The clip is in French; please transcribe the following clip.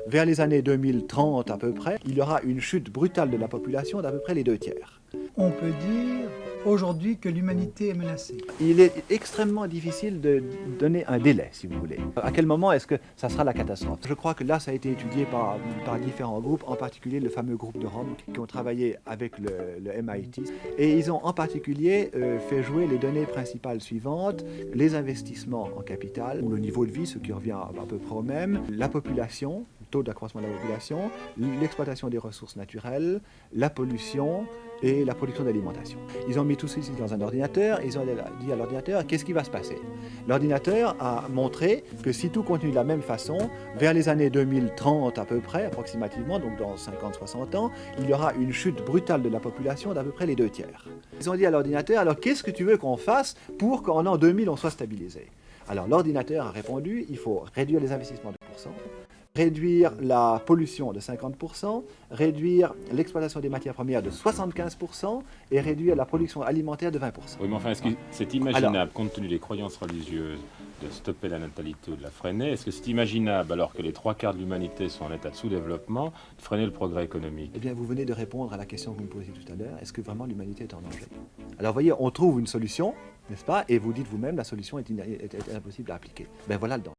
vers les années 2030 à peu près, il y aura une chute brutale de la population d'à peu près les 2/3. On peut dire aujourd'hui que l'humanité est menacée. Il est extrêmement difficile de donner un délai, si vous voulez. À quel moment est-ce que ça sera la catastrophe? Je crois que là, ça a été étudié par différents groupes, en particulier le fameux groupe de Rome, qui ont travaillé avec le MIT. Et ils ont en particulier fait jouer les données principales suivantes: les investissements en capital, ou le niveau de vie, ce qui revient à peu près au même, la population, le taux d'accroissement de la population, l'exploitation des ressources naturelles, la pollution et la production d'alimentation. Ils ont mis tout ceci dans un ordinateur et ils ont dit à l'ordinateur qu'est-ce qui va se passer. L'ordinateur a montré que si tout continue de la même façon, vers les années 2030 à peu près, approximativement, donc dans 50-60 ans, il y aura une chute brutale de la population d'à peu près les 2/3. Ils ont dit à l'ordinateur, alors qu'est-ce que tu veux qu'on fasse pour qu'en l'an 2000 on soit stabilisé? Alors l'ordinateur a répondu, il faut réduire les investissements de 2%, réduire la pollution de 50%, réduire l'exploitation des matières premières de 75% et réduire la production alimentaire de 20%. Oui, mais enfin, est-ce que c'est imaginable, compte tenu des croyances religieuses, de stopper la natalité ou de la freiner? Est-ce que c'est imaginable, alors que les 3/4 de l'humanité sont en état de sous-développement, de freiner le progrès économique? Eh bien, vous venez de répondre à la question que vous me posiez tout à l'heure. Est-ce que vraiment l'humanité est en danger? Alors, vous voyez, on trouve une solution, n'est-ce pas? Et vous dites vous-même, la solution est impossible à appliquer. Ben voilà le danger.